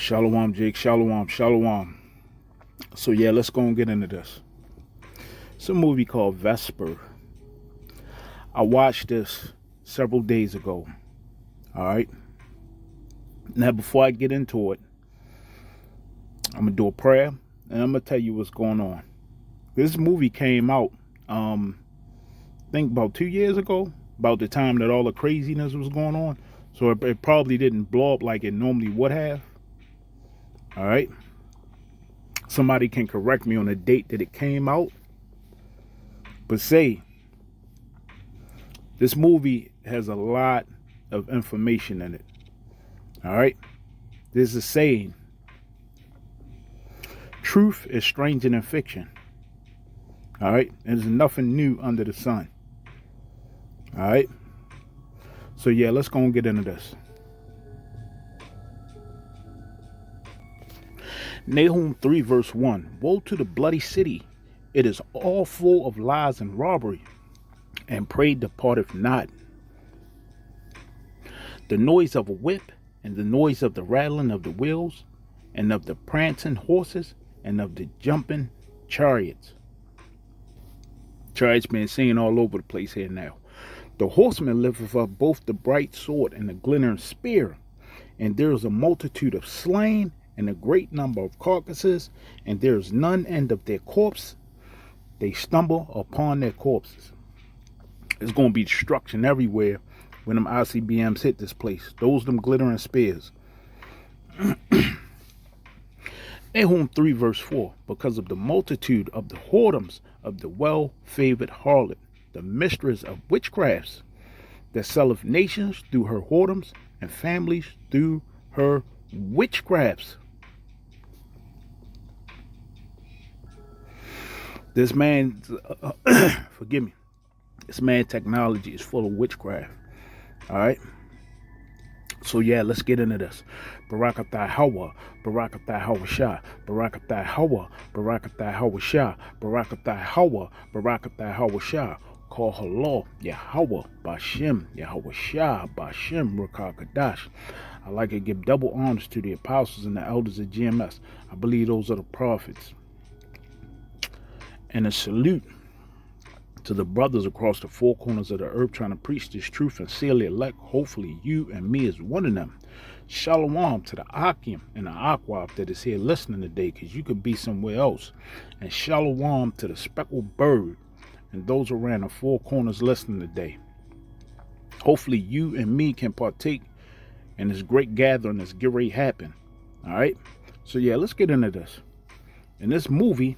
Shalom, Jake. Shalom, shalom. So yeah, let's go and get into this. It's a movie called Vesper. I watched this several days ago. All right. Now, before I get into it, I'm gonna do a prayer and I'm gonna tell you what's going on. This movie came out, I think about 2 years ago, about the time that all the craziness was going on. So it probably didn't blow up like it normally would have. All right. Somebody can correct me on the date that it came out. But say, this movie has a lot of information in it. All right. There's a saying, truth is stranger than fiction. All right. There's nothing new under the sun. All right. So yeah, let's go and get into this. Nahum 3 verse 1. Woe to the bloody city. It is all full of lies and robbery, and prey departeth not. The noise of a whip, and the noise of the rattling of the wheels, and of the prancing horses, and of the jumping chariots. Chariots being seen all over the place here now. The horseman lifteth up both the bright sword and the glittering spear, and there is a multitude of slain, and a great number of carcasses, and there is none end of their corpse. They stumble upon their corpses. There's going to be destruction everywhere when them ICBMs hit this place. Those them glittering spears. Nahum 3 verse 4. Because of the multitude of the whoredoms of the well-favored harlot, the mistress of witchcrafts, that selleth nations through her whoredoms, and families through her witchcrafts. This man, forgive me, this man technology is full of witchcraft. All right. So yeah, let's get into this. Barakathai Hawa, Barakathai Hawa Shah, Barakathai Hawa, Barakathai Hawa Shah, Barakathai Hawa, Barakathai Hawa Shah. Call Hallah, Yahweh, Bashem, Yahweh Shah, Bashem, Rakakadash. I like to give double honors to the apostles and the elders of GMS. I believe those are the prophets. And a salute to the brothers across the four corners of the earth trying to preach this truth and seal the elect. Hopefully you and me is one of them. Shalom to the Akim and the Akwab that is here listening today, because you could be somewhere else. And shalom to the speckled bird and those around the four corners listening today. Hopefully you and me can partake in this great gathering that's getting ready to happen. All right. So yeah, let's get into this. In this movie,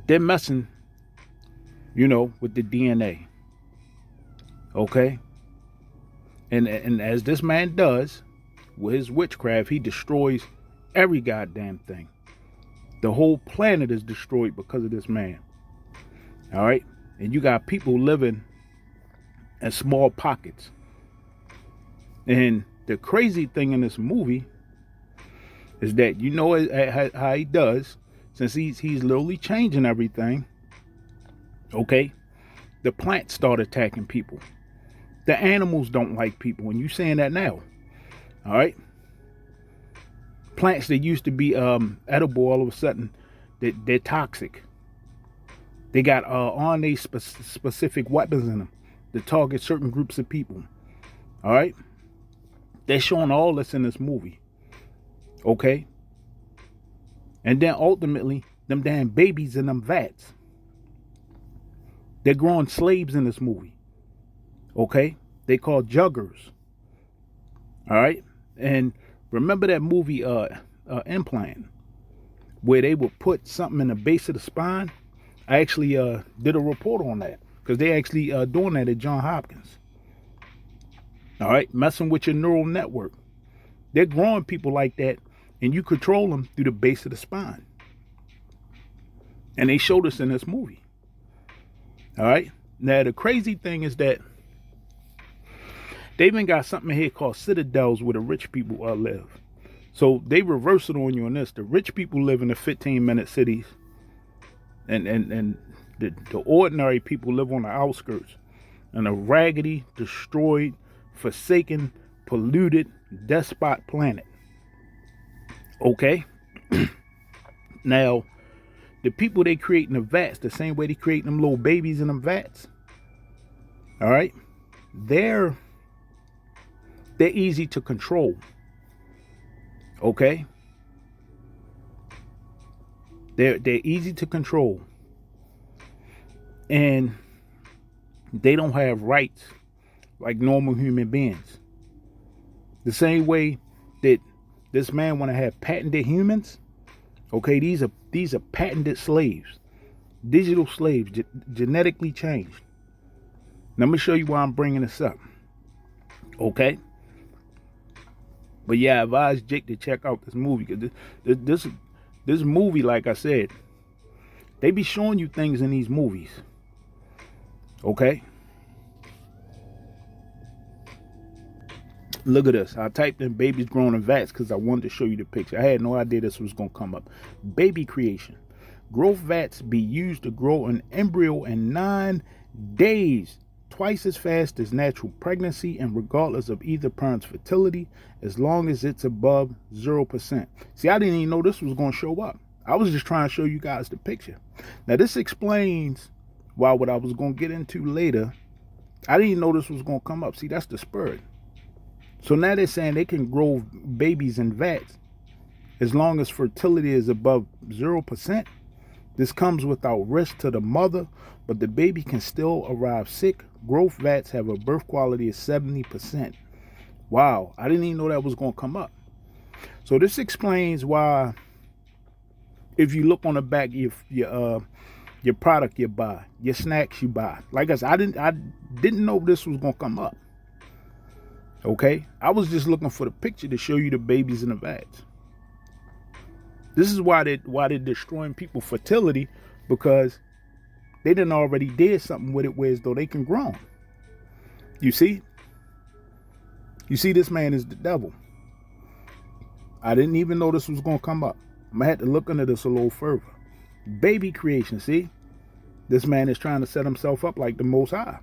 they're messing, with the DNA. Okay? And as this man does with his witchcraft, he destroys every goddamn thing. The whole planet is destroyed because of this man. All right? And you got people living in small pockets. And the crazy thing in this movie is that how he does. Since he's literally changing everything, okay, the plants start attacking people. The animals don't like people, and you saying that now, all right? Plants that used to be edible, all of a sudden, they're toxic. They got RNA specific weapons in them to target certain groups of people, all right? They're showing all this in this movie, okay? And then ultimately, them damn babies in them vats. They're growing slaves in this movie. Okay? They call juggers. All right? And remember that movie Implant, where they would put something in the base of the spine? I actually did a report on that, because they actually doing that at Johns Hopkins. All right? Messing with your neural network. They're growing people like that, and you control them through the base of the spine. And they showed us in this movie. All right. Now, the crazy thing is that they even got something here called citadels where the rich people live. So they reverse it on you on this. The rich people live in the 15-minute cities. And the ordinary people live on the outskirts. In a raggedy, destroyed, forsaken, polluted despot planet. Okay? Now, the people they create in the vats, the same way they create them little babies in them vats, all right, they're easy to control. Okay? They're easy to control. And they don't have rights like normal human beings. The same way that this man want to have patented humans. Okay, these are patented slaves, digital slaves, genetically changed. Let me show you why I'm bringing this up. Okay, but yeah, I advise Jake to check out this movie because this movie, like I said, they be showing you things in these movies. Okay. Look at this. I typed in babies grown in vats because I wanted to show you the picture. I had no idea this was going to come up. Baby creation. Growth vats be used to grow an embryo in 9 days, twice as fast as natural pregnancy, and regardless of either parent's fertility, as long as it's above 0%. See, I didn't even know this was going to show up. I was just trying to show you guys the picture. Now, this explains why what I was going to get into later, I didn't even know this was going to come up. See, that's the spirit. So now they're saying they can grow babies in vats as long as fertility is above 0%. This comes without risk to the mother, but the baby can still arrive sick. Growth vats have a birth quality of 70%. Wow, I didn't even know that was going to come up. So this explains why, if you look on the back of your product you buy, your snacks you buy. Like I said, I didn't know this was going to come up. Okay, I was just looking for the picture to show you the babies in the vats. This is why they're destroying people's fertility, because they done already did something with it where as though they can grow. You see? You see, this man is the devil. I didn't even know this was going to come up. I'm going to have to look into this a little further. Baby creation, see? This man is trying to set himself up like the Most High.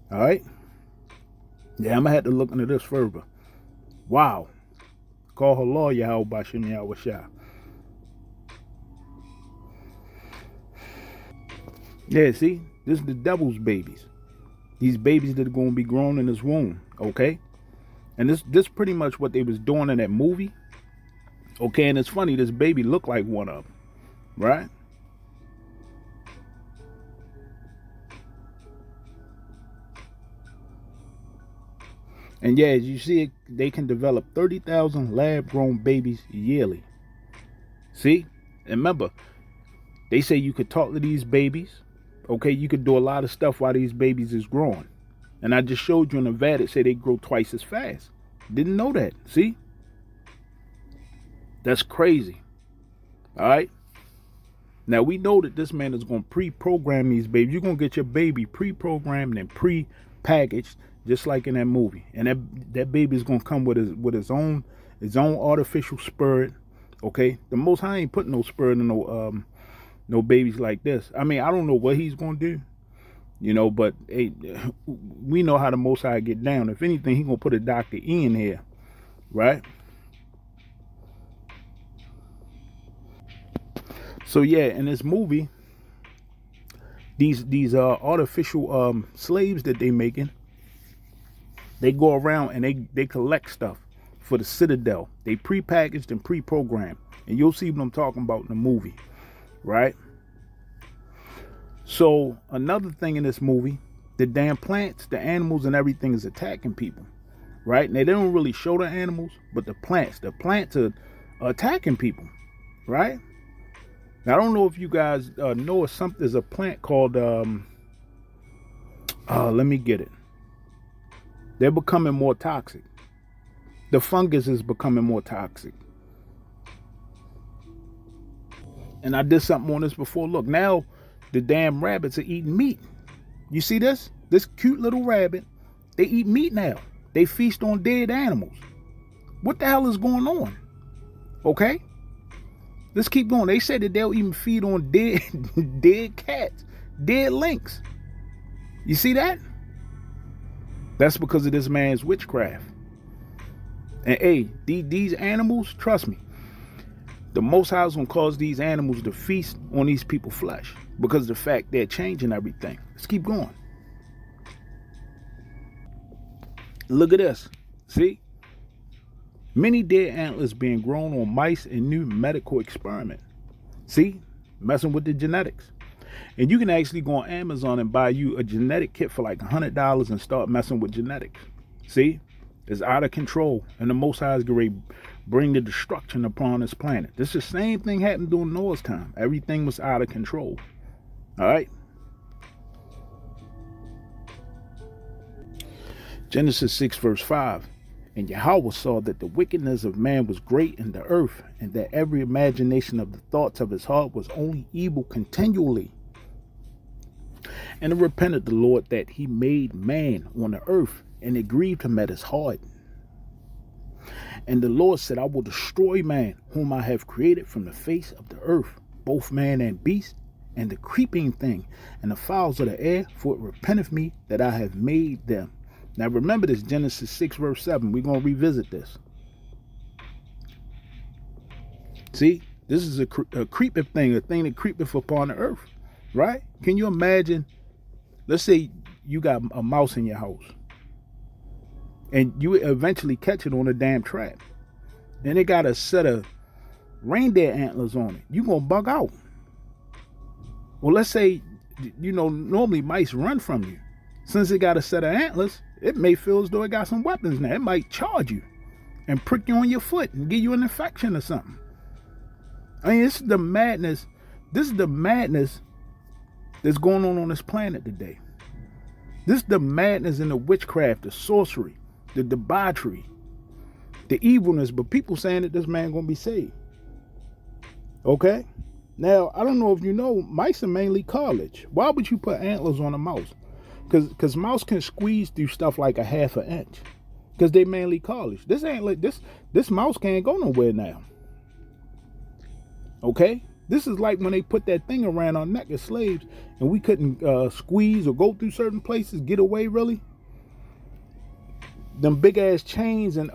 All right? Yeah, I'm going to have to look into this further. Wow. Call her lawyer, how about Shimmy Awashah. Yeah, see? This is the devil's babies. These babies that are going to be grown in his womb, okay? And this pretty much what they was doing in that movie. Okay, and it's funny, this baby looked like one of them, right? And yeah, as you see it, they can develop 30,000 lab-grown babies yearly. See? And remember, they say you could talk to these babies. Okay, you could do a lot of stuff while these babies is growing. And I just showed you in the vat, it say they grow twice as fast. Didn't know that. See? That's crazy. All right? Now, we know that this man is going to pre-program these babies. You're going to get your baby pre-programmed and pre-packaged, just like in that movie. And that baby is going to come with his own artificial spirit. Okay? The Most High ain't putting no spirit in no babies like this. I mean, I don't know what he's going to do. You know, but hey, we know how the Most High get down. If anything, he's going to put a Dr. E in here. Right? So yeah, in this movie, these artificial slaves that they making, they go around and they collect stuff for the Citadel. They pre-packaged and pre-programmed, and you'll see what I'm talking about in the movie, right? So another thing in this movie, the damn plants, the animals, and everything is attacking people, right? Now they don't really show the animals, but the plants are attacking people, right? Now, I don't know if you guys know something. There's a plant called, let me get it. They're becoming more toxic. The fungus is becoming more toxic. And I did something on this before. Look, now the damn rabbits are eating meat. You see this? This cute little rabbit, they eat meat now. They feast on dead animals. What the hell is going on? Okay? Let's keep going. They said that they'll even feed on dead cats, dead lynx. You see that? That's because of this man's witchcraft. And hey, these animals, trust me, the Most High is going to cause these animals to feast on these people's flesh because of the fact they're changing everything. Let's keep going. Look at this. See? Many dead antlers being grown on mice in new medical experiment. See? Messing with the genetics. And you can actually go on Amazon and buy you a genetic kit for like $100 and start messing with genetics. See? It's out of control. And the Most High is going to bring the destruction upon this planet. This is the same thing happened during Noah's time. Everything was out of control. All right? Genesis 6 verse 5. And Yahweh saw that the wickedness of man was great in the earth, and that every imagination of the thoughts of his heart was only evil continually. And it repented the Lord that he made man on the earth, and it grieved him at his heart. And the Lord said, I will destroy man, whom I have created from the face of the earth, both man and beast, and the creeping thing, and the fowls of the air, for it repenteth me that I have made them. Now remember this, Genesis 6 verse 7. We're going to revisit this. See, this is a creeping thing, a thing that creepeth upon the earth, right? Can you imagine, let's say you got a mouse in your house, and you eventually catch it on a damn trap, and it got a set of reindeer antlers on it. You're going to bug out. Well, let's say, normally mice run from you. Since it got a set of antlers, it may feel as though it got some weapons now. It might charge you and prick you on your foot and give you an infection or something. I mean, this is the madness. This is the madness that's going on this planet today. This is the madness and the witchcraft, the sorcery, the debauchery, the evilness. But people saying that this man going to be saved. Okay? Now, I don't know if you know, mice are mainly cartilage. Why would you put antlers on a mouse? Because mouse can squeeze through stuff like a half an inch. Because they mainly cartilage. This ain't like this mouse can't go nowhere now. Okay? This is like when they put that thing around our neck as slaves and we couldn't squeeze or go through certain places, get away really. Them big ass chains and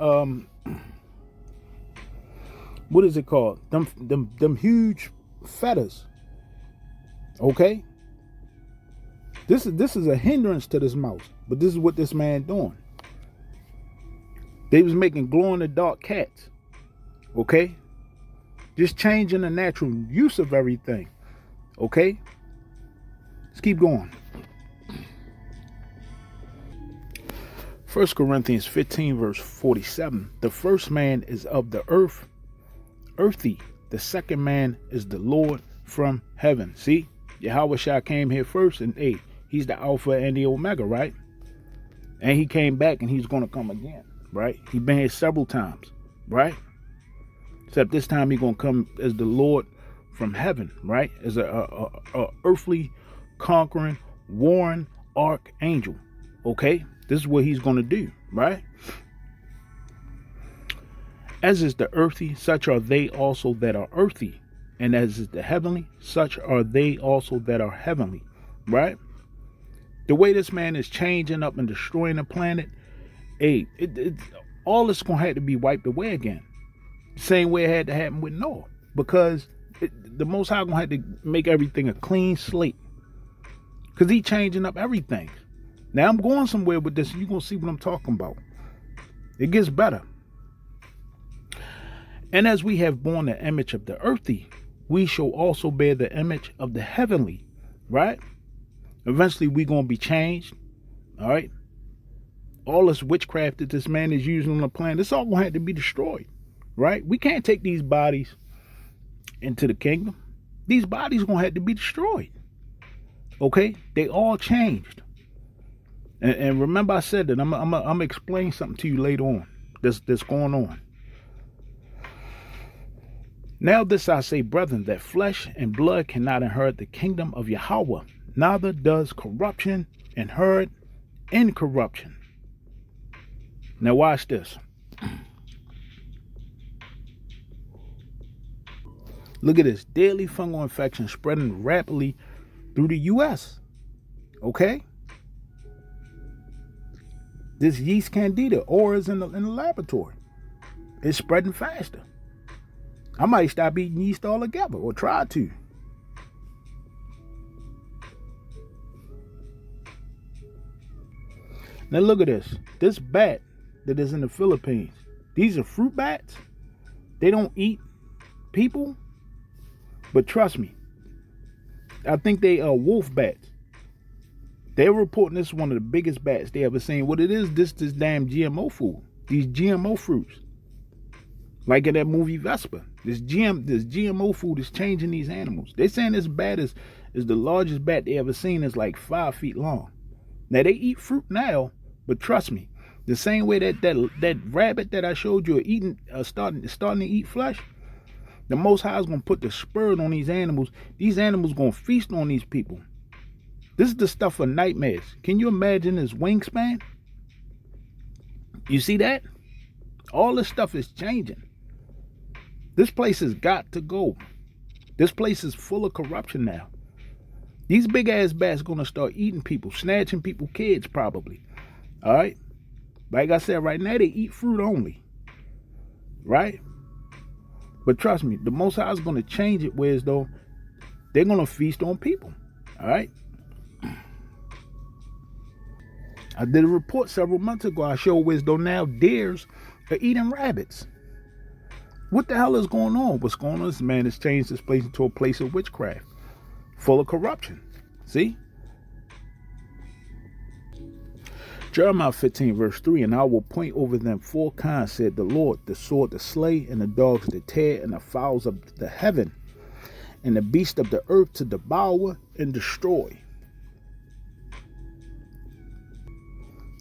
what is it called? Them huge fetters. Okay? This is a hindrance to this mouse, but this is what this man doing. They was making glow in the dark cats. Okay? Just changing the natural use of everything. Okay? Let's keep going. 1 Corinthians 15 verse 47. The first man is of the earth, earthy. The second man is the Lord from heaven. See? Yahweh Shah came here first, and he's the Alpha and the Omega, right? And he came back, and he's going to come again, right? He's been here several times, right? Except this time he's going to come as the Lord from heaven, right? As a earthly, conquering, warring archangel, okay? This is what he's going to do, right? As is the earthy, such are they also that are earthy. And as is the heavenly, such are they also that are heavenly, right? The way this man is changing up and destroying the planet, all this going to have to be wiped away again. Same way it had to happen with Noah. Because the Most High going to have to make everything a clean slate. Because he's changing up everything. Now I'm going somewhere with this. You're going to see what I'm talking about. It gets better. And as we have borne the image of the earthy, we shall also bear the image of the heavenly, right? Eventually we're going to be changed, all right? All this witchcraft that this man is using on the planet, it's all going to have to be destroyed, right? We can't take these bodies into the kingdom. These bodies are going to have to be destroyed, okay? They all changed. And remember I said that I'm going to explain something to you later on that's going on. Now this I say, brethren, that flesh and blood cannot inherit the kingdom of Yahweh, neither does corruption inherit incorruption. Now watch this. Look at this. Deadly fungal infection spreading rapidly through the U.S. Okay? This yeast candida, or is in the laboratory. It's spreading faster. I might stop eating yeast altogether, or try to. Now look at this. This bat that is in the Philippines. These are fruit bats. They don't eat people. But trust me, I think they are wolf bats. They're reporting this is one of the biggest bats they ever seen. What it is, this damn GMO food. These GMO fruits. Like in that movie Vesper. This GMO food is changing these animals. They're saying this bat is the largest bat they ever seen. Is like 5 feet long. Now they eat fruit now, but trust me, the same way that rabbit that I showed you are eating, starting to eat flesh, the Most High is gonna put the spirit on these animals. These animals gonna feast on these people. This is the stuff for nightmares. Can you imagine his wingspan? You see that? All this stuff is changing. This place has got to go. This place is full of corruption now. These big ass bats gonna start eating people, snatching people's kids probably. All right? Like I said, right now they eat fruit only. Right? But trust me, the Most High is gonna change it where as though they're gonna feast on people. All right? I did a report several months ago. I showed where as though now deers are eating rabbits. What the hell is going on? What's going on? This man has changed this place into a place of witchcraft, full of corruption. See? Jeremiah 15 verse 3, and I will point over them 4 kinds, said the Lord, the sword to slay, and the dogs to tear, and the fowls of the heaven, and the beast of the earth to devour and destroy.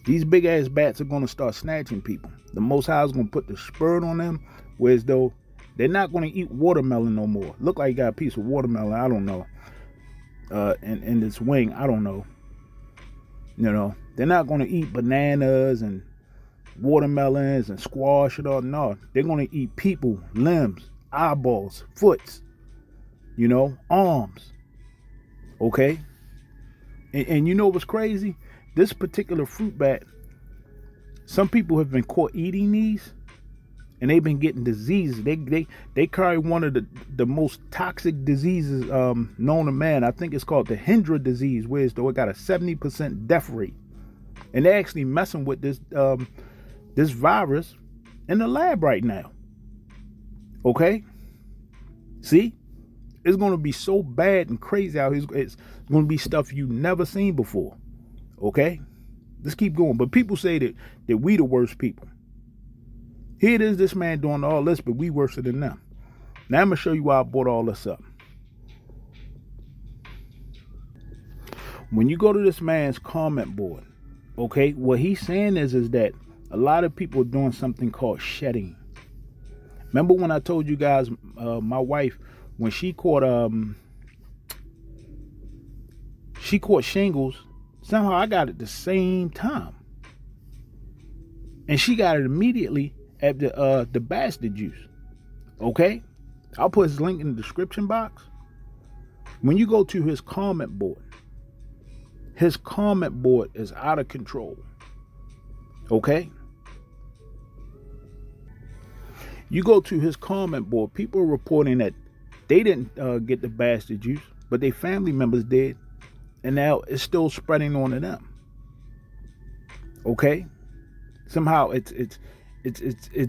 These big ass bats are going to start snatching people. The Most High is going to put the spirit on them, whereas though they're not going to eat watermelon no more. Look like you got a piece of watermelon, I don't know. In its wing, I don't know. You know, they're not going to eat bananas and watermelons and squash and all. No, they're going to eat people, limbs, eyeballs, foots, you know, arms. Okay? And you know what's crazy? This particular fruit bat, some people have been caught eating these, and they've been getting diseases. They carry one of the most toxic diseases known to man. I think it's called the Hendra disease, where it got a 70% death rate. And they're actually messing with this virus in the lab right now. Okay? See? It's going to be so bad and crazy out here. It's going to be stuff you've never seen before. Okay? Let's keep going. But people say that we the worst people. Here it is, this man doing all this, but we worse than them. Now I'm going to show you why I brought all this up. When you go to this man's comment board, okay, what he's saying is that a lot of people are doing something called shedding. Remember when I told you guys, my wife, when she caught shingles, somehow I got it the same time. And she got it immediately at the bastard juice. Okay? I'll put his link in the description box. When you go to his comment board is out of control. Okay? You go to his comment board, people are reporting that they didn't get the bastard juice, but their family members did, and now it's still spreading on to them. Okay? Somehow it's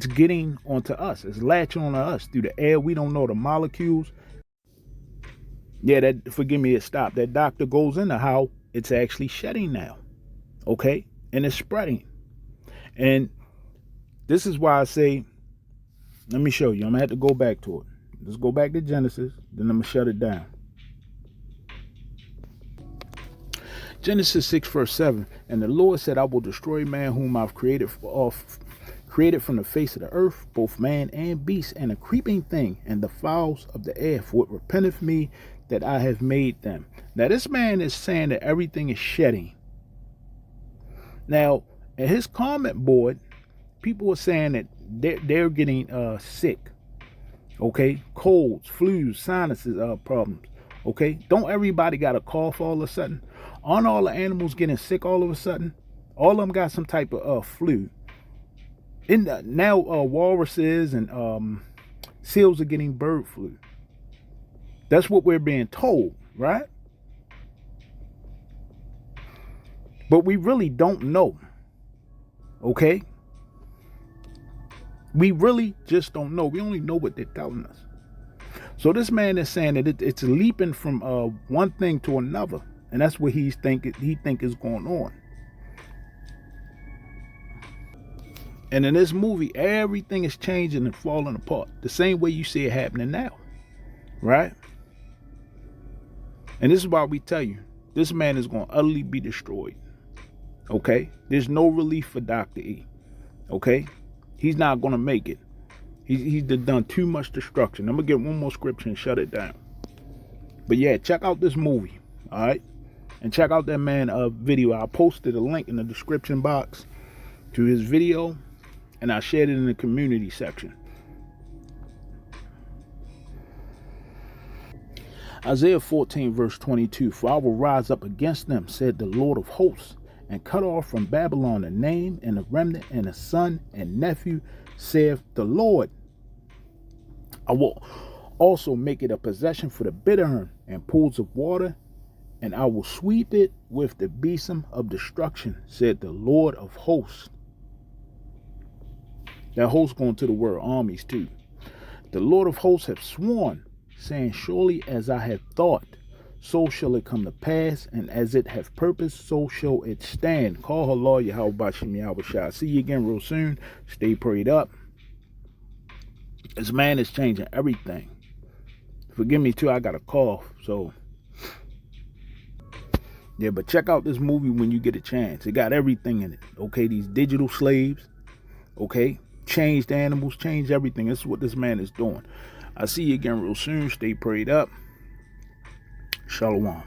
getting onto us. It's latching on to us through the air. We don't know the molecules. Yeah, forgive me, it stopped. That doctor goes into how it's actually shedding now. Okay? And it's spreading. And this is why I say, let me show you. I'm going to have to go back to it. Let's go back to Genesis. Then I'm going to shut it down. Genesis 6 verse 7. And the Lord said, I will destroy man whom I've created from the face of the earth, both man and beast, and a creeping thing, and the fowls of the air, for it repenteth me that I have made them. Now this man is saying that everything is shedding. Now, at his comment board, people are saying that they're getting sick. Okay? Colds, flus, sinuses, problems. Okay? Don't everybody got a cough all of a sudden? Aren't all the animals getting sick all of a sudden? All of them got some type of flu. Now walruses and seals are getting bird flu. That's what we're being told, right? But we really don't know. Okay? We really just don't know. We only know what they're telling us. So this man is saying that it's leaping from one thing to another, and that's what he think is going on. And in this movie, everything is changing and falling apart the same way you see it happening now, right? And this is why we tell you this man is going to utterly be destroyed. Okay, there's no relief for Dr. E. Okay, he's not going to make it. He's done too much destruction. I'm gonna get one more scripture and shut it down. But yeah, check out this movie, all right, and check out that man video. I posted a link in the description box to his video, and I shared it in the community section. Isaiah 14 verse 22. For I will rise up against them, said the Lord of hosts, and cut off from Babylon a name and a remnant and a son and nephew, saith the Lord. I will also make it a possession for the bittern and pools of water, and I will sweep it with the besom of destruction, said the Lord of hosts. That host going to the word armies too. The Lord of hosts have sworn, saying, surely as I have thought, so shall it come to pass, and as it hath purposed, so shall it stand. Call her Lord Yahweh Shem Yahweh Shai. See you again real soon. Stay prayed up. This man is changing everything. Forgive me too, I got a cough. So yeah, but check out this movie when you get a chance. It got everything in it. Okay, these digital slaves. Okay, changed animals, changed everything. This is what this man is doing. I'll see you again real soon. Stay prayed up. Shalom.